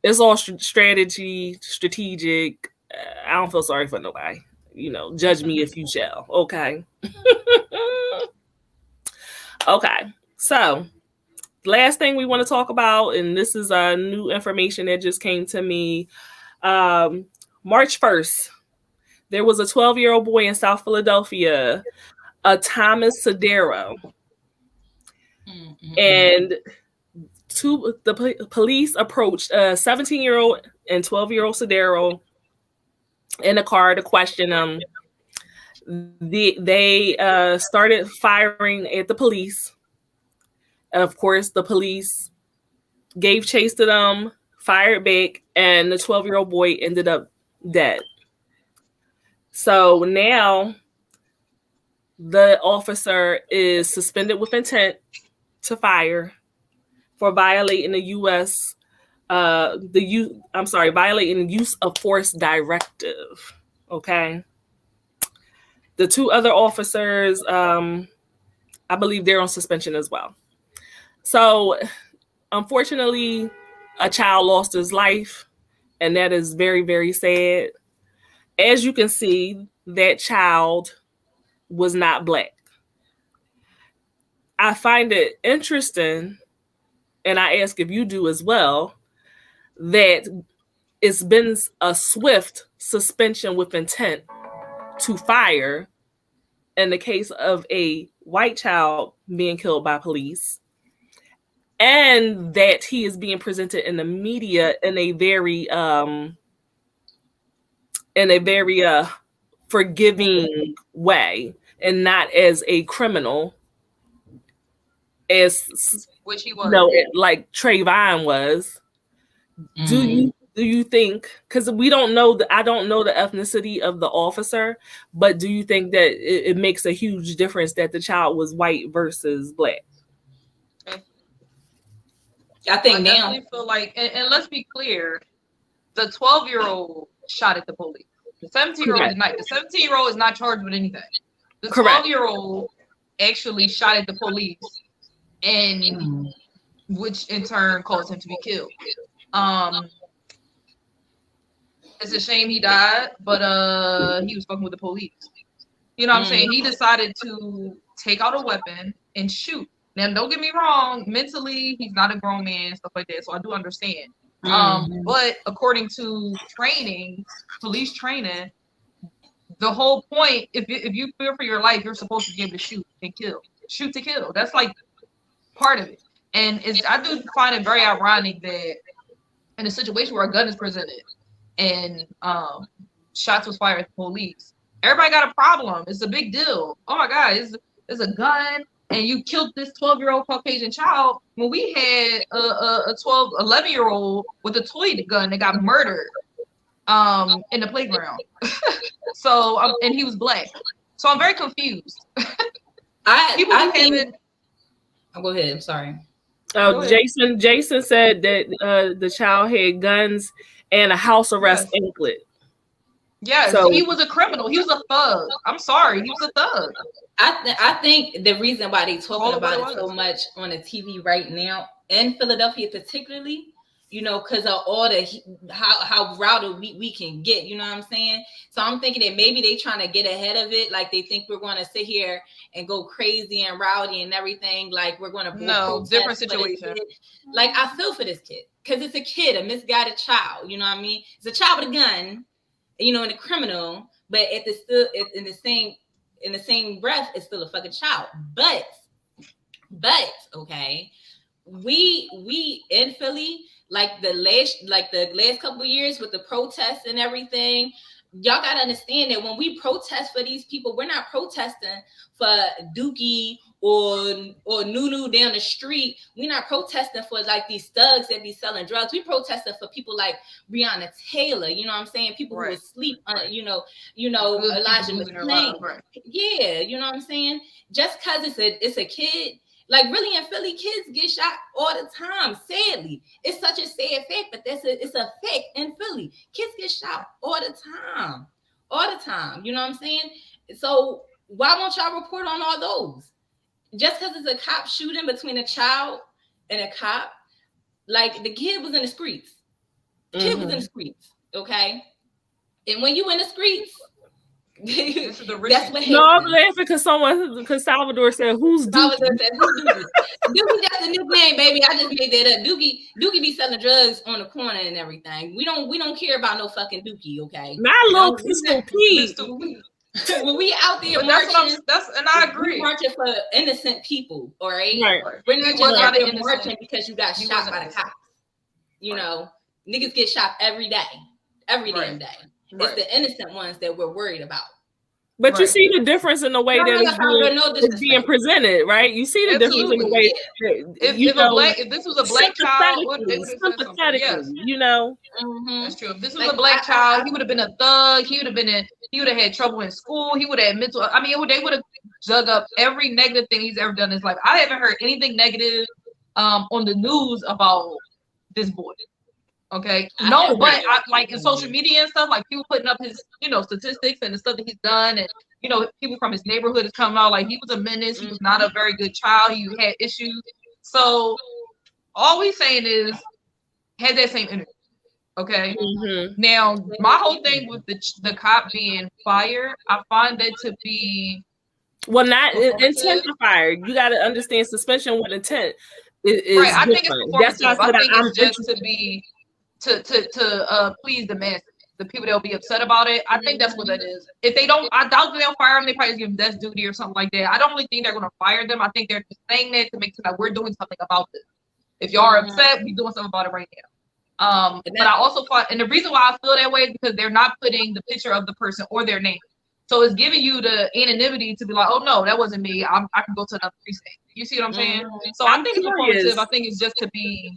it's all strategic. I don't feel sorry for nobody. You know, judge me if you shall. Okay. Okay. So, last thing we want to talk about, and this is new information that just came to me. March 1st, there was a 12-year-old boy in South Philadelphia, Thomas Sedero. And the police approached a 17-year-old and 12-year-old Sedero in a car to question them. They started firing at the police. And of course, the police gave chase to them, fired back, and the 12-year-old boy ended up dead. So now the officer is suspended with intent to fire for violating the violating the use of force directive. Okay. The two other officers, I believe they're on suspension as well. So, unfortunately, a child lost his life, and that is very, very sad. As you can see, that child was not Black. I find it interesting, and I ask if you do as well, that it's been a swift suspension with intent to fire in the case of a white child being killed by police, and that he is being presented in the media in a very forgiving way, and not as a criminal, as which he was, like Trayvon was. Do you think, because I don't know the ethnicity of the officer, but do you think that it makes a huge difference that the child was white versus Black? I think I definitely feel like, and let's be clear, the 12-year-old shot at the police. The 17-year-old did not. The 17-year-old is not charged with anything. The 12-year-old actually shot at the police, and which in turn caused him to be killed. It's a shame he died, but he was fucking with the police. You know what I'm saying? He decided to take out a weapon and shoot. Now, don't get me wrong, mentally, he's not a grown man, stuff like that, so I do understand. But according to training, police training, the whole point, if you fear for your life, you're supposed to be able to shoot and kill. Shoot to kill. That's like part of it. And I do find it very ironic that in a situation where a gun is presented and shots was fired at the police, everybody got a problem. It's a big deal. Oh my God, it's a gun, and you killed this 12-year-old Caucasian child when we had a 11-year-old with a toy gun that got murdered in the playground. So, and he was Black. So I'm very confused. I think. Oh, go ahead. I'm sorry. Go ahead. Jason said that the child had guns and a house arrest anklet. Yes, So he was a criminal. He was a thug. I'm sorry, he was a thug. I think the reason why they Call talking it what about it it so was. much on the TV right now in Philadelphia particularly, you know, because of all the how rowdy we can get, you know what I'm saying? So I'm thinking that maybe they trying to get ahead of it, like they think we're going to sit here and go crazy and rowdy and everything, like we're going to protest different for this situation. kid. Like I feel for this kid because it's a kid, a misguided child, you know what I mean? It's a child with a gun, you know, and a criminal, but in the same breath, it's still a fucking child. But okay, we in Philly, like the last couple of years with the protests and everything, y'all gotta understand that when we protest for these people, we're not protesting for Dookie or Nunu down the street. We're not protesting for like these thugs that be selling drugs. We protesting for people like Rihanna Taylor, you know what I'm saying? People who asleep, you know, Elijah McClain. Right. Yeah, you know what I'm saying? Just because it's a kid. Like really in Philly, kids get shot all the time. Sadly, it's such a sad fact, but it's a fact in Philly. Kids get shot all the time. You know what I'm saying? So why won't y'all report on all those? Just because it's a cop shooting between a child and a cop, like the kid was in the streets. Okay? And when you in the streets, that's what happens. No, I'm laughing because Salvador said, "Who's Dookie?" Dookie, that's a new name, baby. I just made that up. Dookie be selling drugs on the corner and everything. We don't care about no fucking Dookie, okay? My little Pistol Pete. When we out there marching, and I agree. We're marching for innocent people, all right? Right. We're not just out there marching because you got shot by the cops. You know, niggas get shot every day, every damn day. It's the innocent ones that we're worried about. But you see the difference in the way that it's being presented, right? You see the difference in the way if this was a black child, sympathetically, you know. That's true. If this was a black child, he would have been a thug. He would have had trouble in school. He would have had mental. I mean, they would have dug up every negative thing he's ever done in his life. I haven't heard anything negative on the news about this boy. Okay, no, but like in social media and stuff, like people putting up his, statistics and the stuff that he's done, and people from his neighborhood is coming out like he was a menace. He was not a very good child. He had issues. So all we saying is, had that same energy. Okay. Now my whole thing with the cop being fired, I find that to be not intent to fire. You got to understand suspension with intent is right. I think it's performative. I think it's just to be. To please the masses, the people that'll be upset about it. I think that's what that is. If they don't, I doubt they'll fire them. They probably give them death duty or something like that. I don't really think they're going to fire them. I think they're just saying that to make sure that we're doing something about this. If y'all are upset, we're doing something about it right now. But I also thought, and the reason why I feel that way is because they're not putting the picture of the person or their name. So it's giving you the anonymity to be like, oh no, that wasn't me. I can go to another precinct. You see what I'm saying? So I think it's informative. I think it's just to be,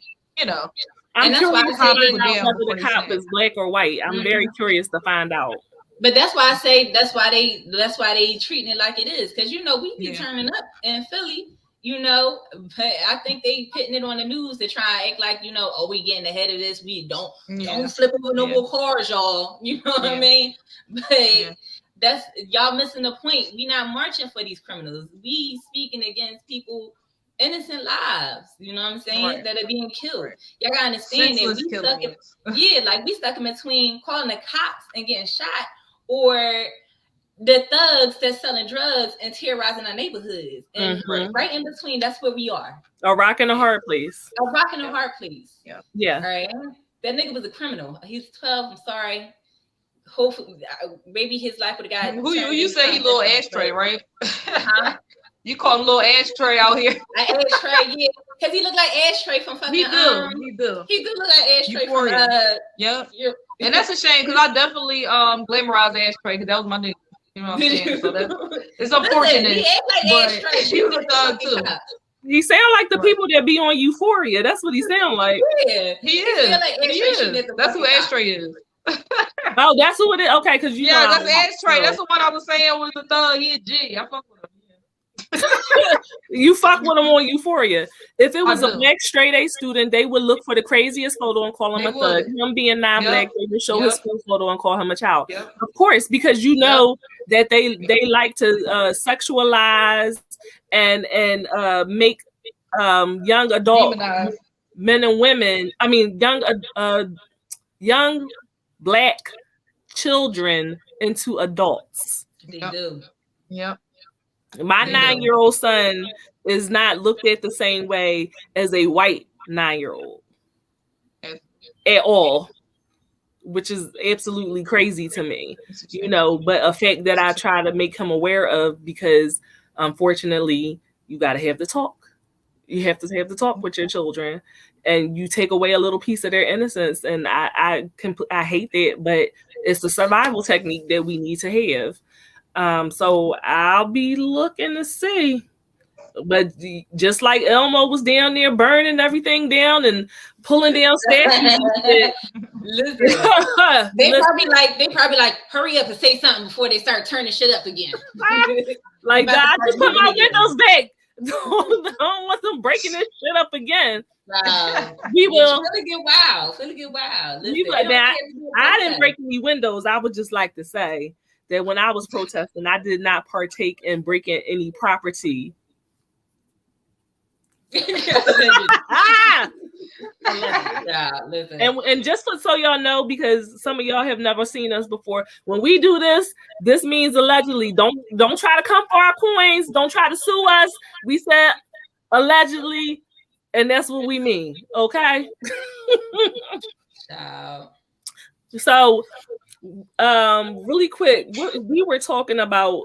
I'm and that's why I say whether the cop is black or white. I'm very curious to find out. But that's why I say that's why they treating it like it is, because we be turning up in Philly, but I think they putting it on the news to try and act like we getting ahead of this. We don't flip over no more cars, y'all. You know what I mean? But that's y'all missing the point. We not marching for these criminals. We speaking against people. Innocent lives, you know what I'm saying, that are being killed. Y'all gotta understand that we stuck in between calling the cops and getting shot, or the thugs that's selling drugs and terrorizing our neighborhoods. And right in between, that's where we are. A rock and a hard place. A rock and a hard place. Yeah. All right. That nigga was a criminal. He's 12. I'm sorry. Hopefully, maybe his life would have got. Who you say he little ashtray, right? You call him little ashtray out here. Ashtray, yeah. Because he look like Ashtray from fucking... He do look like Ashtray from... Yeah. And that's a shame, because I definitely glamorized Ashtray, because that was my nigga. You know what I'm saying? So it's unfortunate. He act like Ashtray. He was a thug, too. He sound like the people that be on Euphoria. That's what he sound like. Yeah. He is. That's who Ashtray is. Oh, that's who it is? Okay, because you know... that's Ashtray. That's the one I was saying was the thug. He a G. I fuck with him. You fuck with him on Euphoria. If it was I a do. black straight A student, they would look for the craziest photo and call him They a thug. would. Him being non-black, they would show his Yep. full photo and call him a child. Yep. Of course, because you know that they like to sexualize and make young adult Demonize. men and women. I mean, young black children into adults. They Yep. do. Yep. My They do. 9-year-old son is not looked at the same way as a white 9-year-old at all, which is absolutely crazy to me, you know, but a fact that I try to make him aware of, because unfortunately you got to have the talk. You have to have the talk with your children, and you take away a little piece of their innocence. And I hate that, but it's the survival technique that we need to have. So I'll be looking to see. But just like Elmo was down there burning everything down and pulling down statues, Listen, they probably like, hurry up and say something before they start turning shit up again. Like, God, just put my windows back. Don't want them breaking this shit up again. Wow. We will. It's really get wild. Listen, Like that. I didn't break any windows. I would just like to say that when I was protesting, I did not partake in breaking any property. Listen. And just so y'all know, because some of y'all have never seen us before, when we do this means allegedly. Don't try to come for our coins. Don't try to sue us. We said allegedly, and that's what we mean. Okay. So, really quick, we were talking about.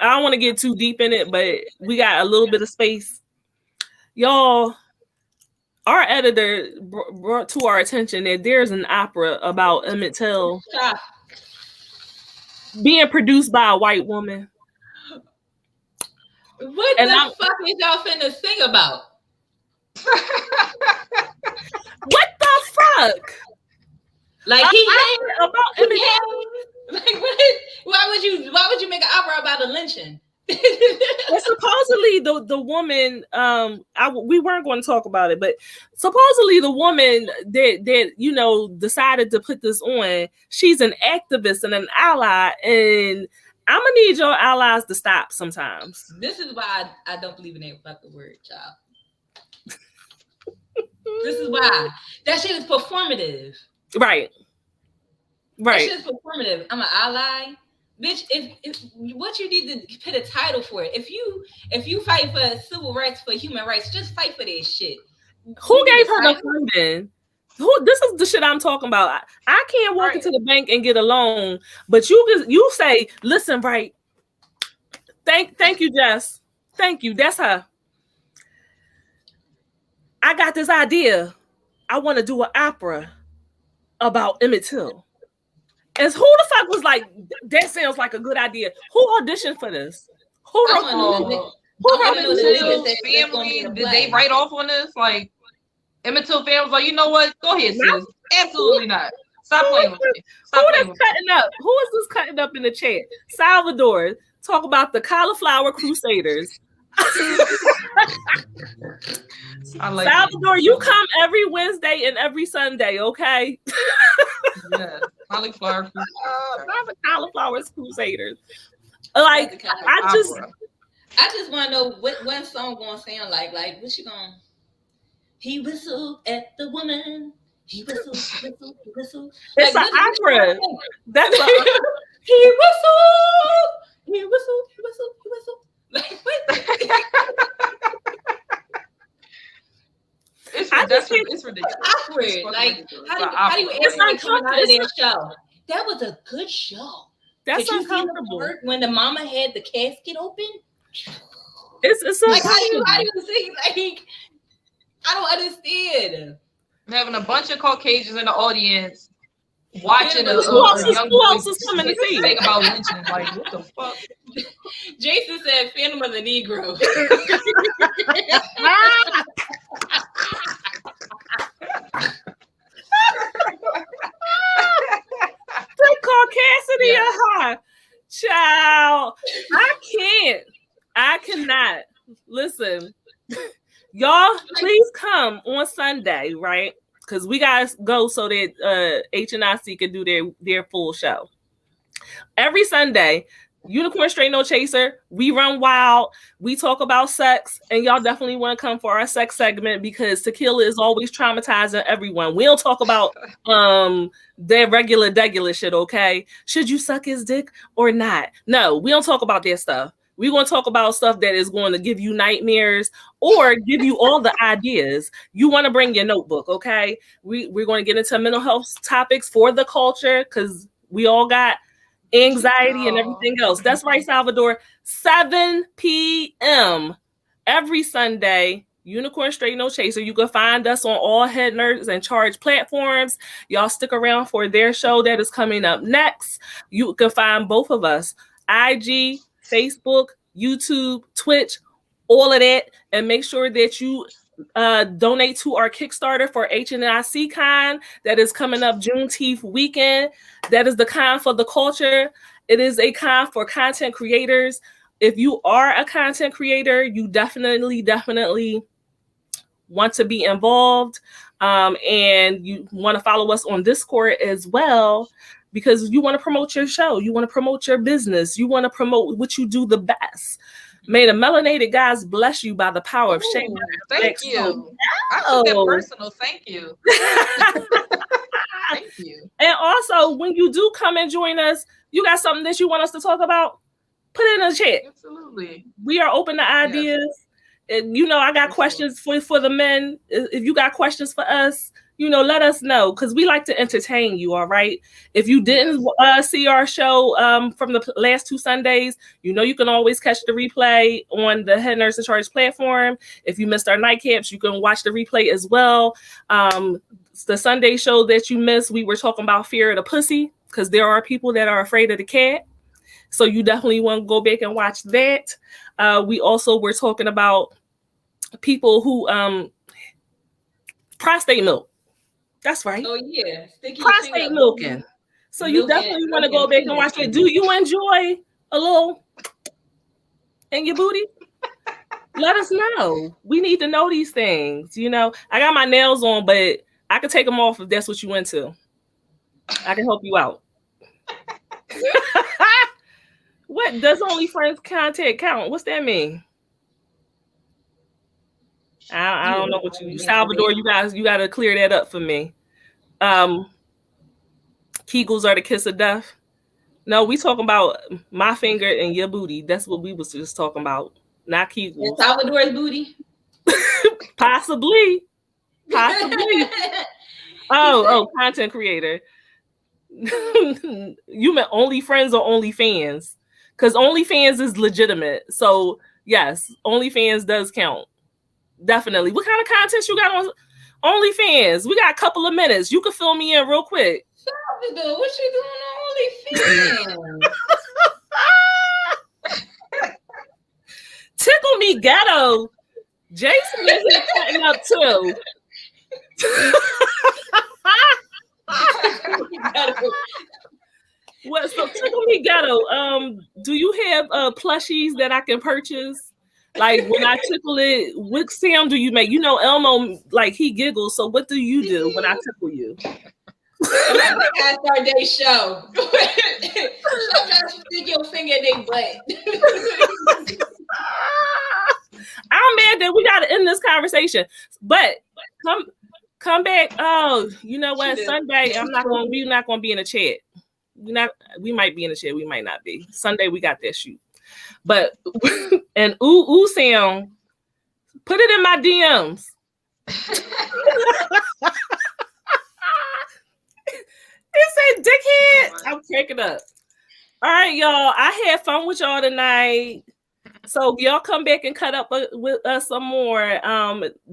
I don't want to get too deep in it, but we got a little bit of space. Y'all, our editor brought to our attention that there's an opera about Emmett Till being produced by a white woman. What the fuck is y'all finna sing about? What the fuck? Like about Emmett Till. Like what? Why would you make an opera about a lynching? Well, supposedly the woman, we weren't going to talk about it, but supposedly the woman that you know decided to put this on, she's an activist and an ally, and I'm gonna need your allies to stop sometimes. This is why I don't believe in that fucking word, child. This is why that shit is performative. Right. That shit is performative. I'm an ally. Bitch, if what you need to put a title for it. If you fight for civil rights, for human rights, just fight for that shit. Who gave her the funding? This is the shit I'm talking about. I can't walk into the bank and get a loan, but you say, listen, right? Thank you, Jess. Thank you. That's her. I got this idea. I want to do an opera about Emmett Till. And who the fuck was like, that sounds like a good idea? Who auditioned for this? Who Emmett Till's family, did they write off on this? Like, Emmett Till family was like, you know what? Go ahead, sis. Absolutely not. Stop playing with me. Who is cutting up? Who is this cutting up in the chat? Salvador, talk about the Cauliflower Crusaders. Salvador, you come every Wednesday and every Sunday, okay? Yeah, Cauliflower Crusaders. Not the Cauliflower Crusaders. Like, I just want to know what one song gonna sound like. Like, what you gonna? He whistled at the woman. He whistled. It's like, an opera. That's he whistled. Like what? It's ridiculous. Awkward. Like how do you ever come out of that show? That was a good show. That's uncomfortable. When the mama had the casket open. It's like how do you see? Like I don't understand. Having a bunch of Caucasians in the audience watching who else is coming to see? Think about lynching. Like what the fuck? Jason said, "Phantom of the Negro." The Caucasity of high. Child, I cannot. Listen, Y'all, please come on Sunday, right? Because we gotta go so that HNIC can do their full show. Every Sunday, Unicorn Straight No Chaser, we run wild, we talk about sex, and y'all definitely want to come for our sex segment because tequila is always traumatizing everyone. We don't talk about their regular shit, okay? Should you suck his dick or not? No, we don't talk about that stuff. We're going to talk about stuff that is going to give you nightmares or give you all the ideas. You want to bring your notebook, okay? We're going to get into mental health topics for the culture because we all got anxiety and everything else. That's right, Salvador. 7 p.m. every Sunday. Unicorn Straight No Chaser. You can find us on all Head Nerds and Charge platforms. Y'all stick around for their show that is coming up next. You can find both of us, IG, Facebook, YouTube, Twitch, all of that, and make sure that you donate to our Kickstarter for HNIC Con that is coming up Juneteenth weekend. That is the con for the culture. It is a con for content creators. If you are a content creator, you definitely want to be involved, and you want to follow us on Discord as well, because you want to promote your show, you want to promote your business, you want to promote what you do the best. May the melanated guys bless you by the power of shame. Thank you. I took that personal. Thank you. Thank you. And also, when you do come and join us, you got something that you want us to talk about, put it in the chat. Absolutely. We are open to ideas. Yes. And, I got questions for the men. If you got questions for us, let us know, because we like to entertain you, all right? If you didn't see our show from the last 2 Sundays, you can always catch the replay on the Head Nurse in Charge platform. If you missed our nightcaps, you can watch the replay as well. The Sunday show that you missed, we were talking about fear of the pussy, because there are people that are afraid of the cat. So you definitely want to go back and watch that. We also were talking about people who prostate milk. That's right. Oh yeah, prostate milking. So you definitely want to go back and watch it. Do you enjoy a little in your booty? Let us know. We need to know these things. I got my nails on, but I can take them off if that's what you into. I can help you out. What does OnlyFriends content count? What's that mean? I don't know what you Salvador, you got to clear that up for me. Kegels are the kiss of death. No, we talking about my finger and your booty. That's what we was just talking about. Not Kegels. And Salvador's booty? Possibly. Oh, content creator. You meant OnlyFriends or OnlyFans? Because OnlyFans is legitimate. So yes, OnlyFans does count. Definitely. What kind of content you got on OnlyFans? We got a couple of minutes. You can fill me in real quick. Salvador, what you doing on OnlyFans? Tickle Me Ghetto. Jason is here cutting up too. What? So Tickle Me Ghetto. Do you have plushies that I can purchase? Like when I tickle it, what sound do you make? Elmo, like he giggles. So what do you do when I tickle you? That's our day show. Sometimes you stick your finger in their butt. I'm mad that we gotta end this conversation. But come back. Oh, you know what? Sunday, we're not gonna be in a chat. We might be in a chat, we might not be. Sunday we got that shoot. But an ooh sound, put it in my DMs. It said dickhead. I'm cracking up. All right, y'all. I had fun with y'all tonight. So y'all come back and cut up with us some more.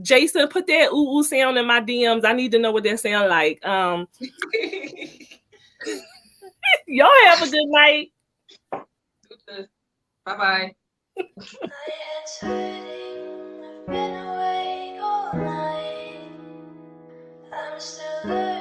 Jason, put that ooh sound in my DMs. I need to know what that sound like. Y'all have a good night. Bye-bye. My head's hurting, I've been awake all night. I'm still